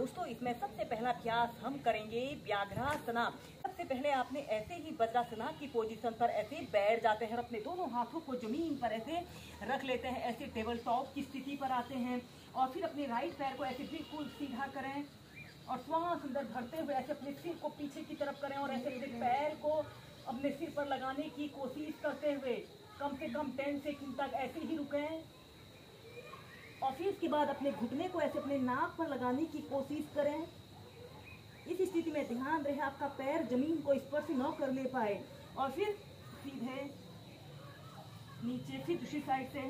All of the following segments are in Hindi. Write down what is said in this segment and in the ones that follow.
दोस्तों इसमें सबसे पहला अभ्यास हम करेंगे व्याघ्रासना। सबसे पहले आपने ऐसे ही वज्रासना की पोजीशन पर ऐसे बैठ जाते हैं और अपने दोनों हाथों को जमीन पर ऐसे रख लेते हैं। ऐसे टेबल टॉप की स्थिति पर आते हैं और फिर अपने राइट पैर को ऐसे बिल्कुल सीधा करें और श्वास अंदर भरते हुए ऐसे अपने सिर को पीछे की तरफ करें और ऐसे अपने पैर को अपने सिर पर लगाने की कोशिश करते हुए कम से कम 10 सेकंड तक ऐसे ही रुकें। और फिर इसके बाद अपने घुटने को ऐसे अपने नाक पर लगाने की कोशिश करें। इस स्थिति में ध्यान रहे आपका पैर जमीन को स्पर्श न कर ले पाए। और फिर सीधे नीचे, फिर दूसरी साइड से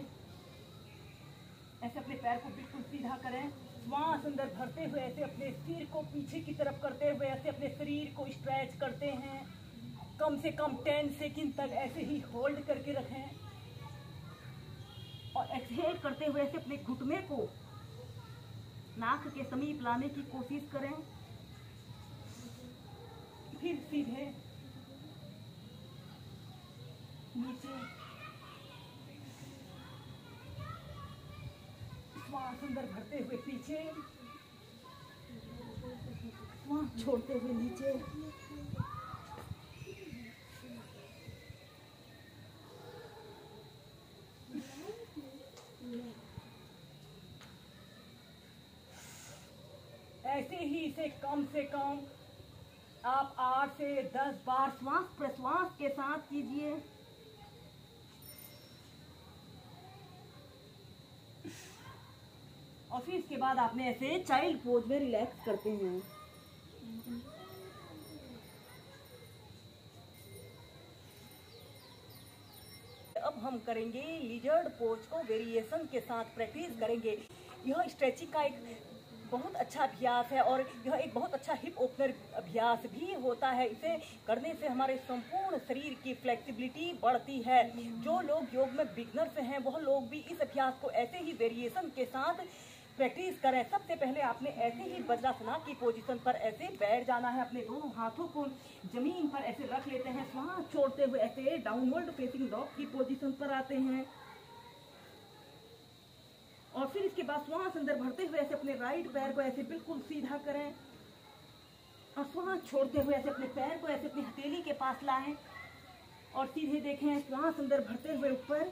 ऐसे अपने पैर को बिल्कुल सीधा करें। श्वास अंदर भरते हुए ऐसे अपने सिर को पीछे की तरफ करते हुए ऐसे अपने शरीर को स्ट्रेच करते हैं। कम से कम 10 सेकंड तक ऐसे ही होल्ड करके रखें और एक्सहेल करते हुए ऐसे अपने घुटने को नाक के समीप लाने की कोशिश करें। फिर सीधे नीचे, श्वास अंदर भरते हुए पीछे, श्वास छोड़ते हुए नीचे। ऐसे ही इसे कम से कम आप 8 से 10 बार श्वास प्रश्वास के साथ कीजिए। और फिर इसके बाद आपने ऐसे चाइल्ड पोज में रिलैक्स करते हैं। अब हम करेंगे लिजर्ड पोज को वेरिएशन के साथ प्रैक्टिस करेंगे। यह स्ट्रेचिंग का एक बहुत अच्छा अभ्यास है और यह एक बहुत अच्छा हिप ओपनर अभ्यास भी होता है। इसे करने से हमारे संपूर्ण शरीर की फ्लेक्सिबिलिटी बढ़ती है। जो लोग योग में बिगनर्स हैं वह लोग भी इस अभ्यास को ऐसे ही वेरिएशन के साथ प्रैक्टिस करें। सबसे पहले आपने ऐसे ही वज्रासना की पोजीशन पर ऐसे बैठ जाना है। अपने दोनों हाथों को जमीन पर ऐसे रख लेते हैं। श्वास छोड़ते हुए ऐसे डाउनवर्ड फेसिंग डॉग की पोजीशन पर आते हैं और फिर इसके बाद श्वास अंदर भरते हुए ऐसे अपने राइट पैर को ऐसे बिल्कुल सीधा करें और श्वास छोड़ते हुए ऐसे अपने पैर को ऐसे अपनी हथेली के पास लाएं और सीधे देखें। श्वास अंदर भरते हुए ऊपर,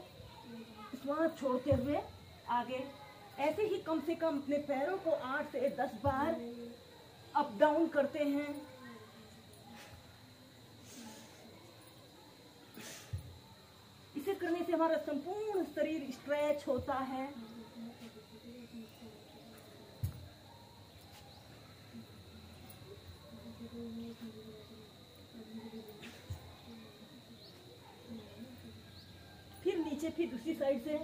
श्वास छोड़ते हुए आगे। ऐसे ही कम से कम अपने पैरों को 8 से 10 बार अप डाउन करते हैं। इसे करने से हमारा संपूर्ण शरीर स्ट्रेच होता है। फिर नीचे, फिर दूसरी साइड से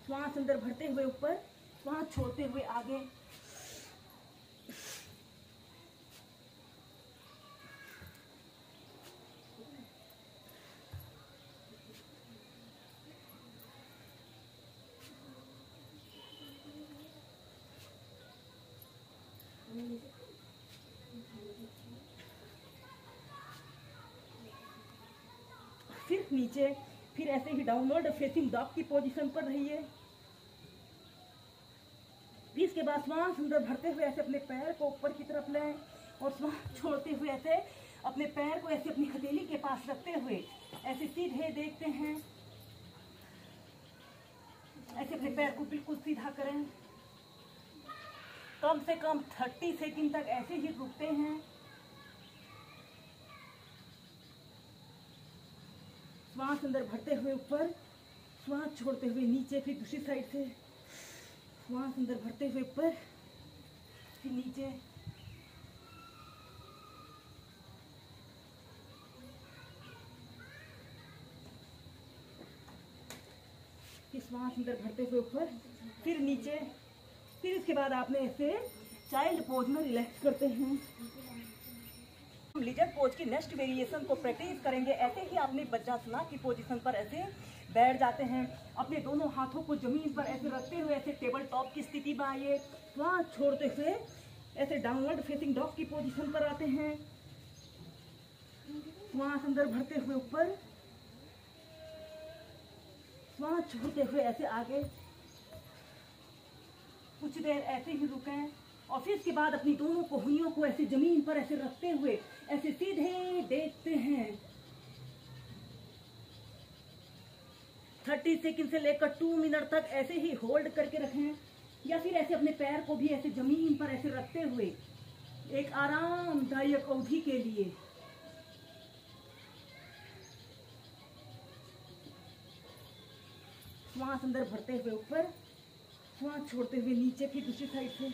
श्वास अंदर भरते हुए ऊपर, श्वास छोड़ते हुए आगे। फिर नीचे, फिर ऐसे ही डाउनवर्ड फेसिंग डॉग की पोजीशन पर रहिए। इसके बाद श्वास अंदर भरते हुए ऐसे अपने पैर को ऊपर की तरफ लें और श्वास छोड़ते हुए ऐसे अपने पैर को ऐसे अपनी हथेली के पास रखते हुए ऐसे सीधे देखते हैं। ऐसे अपने पैर को बिल्कुल सीधा करें। कम से कम 30 सेकंड तक ऐसे ही रुकते हैं। श्वास अंदर भरते हुए ऊपर, श्वास छोड़ते हुए नीचे, फिर दूसरी साइड से श्वास अंदर भरते हुए ऊपर, फिर नीचे। फिर श्वास अंदर भरते हुए ऊपर, फिर नीचे। फिर इसके बाद आपने ऐसे चाइल्ड पोज में रिलैक्स करते हैं। हम लिजर्ड पोज की नेक्स्ट वेरिएशन को प्रैक्टिस करेंगे। ऐसे ही आपने वज्रासना की पोजीशन पर ऐसे बैठ जाते हैं। अपने दोनों हाथों को जमीन पर ऐसे रखते हुए ऐसे टेबल टॉप की स्थिति में आइए। श्वास छोड़ते हुए ऐसे डाउनवर्ड फेसिंग डॉग की पोजीशन पर आते हैं। श्वास अंदर भरते हुए ऊपर, श्वास छोड़ते हुए ऐसे आगे। कुछ देर ऐसे ही रुकें फिर इसके बाद अपनी दोनों कोहनियों को ऐसे जमीन पर ऐसे रखते हुए ऐसे सीधे देखते हैं। 30 सेकंड से लेकर 2 मिनट तक ऐसे ही होल्ड करके रखें, या फिर ऐसे अपने पैर को भी ऐसे जमीन पर ऐसे रखते हुए एक आरामदायक अवधि के लिए। श्वास अंदर भरते हुए ऊपर, श्वास छोड़ते हुए नीचे, फिर दूसरी साइड से।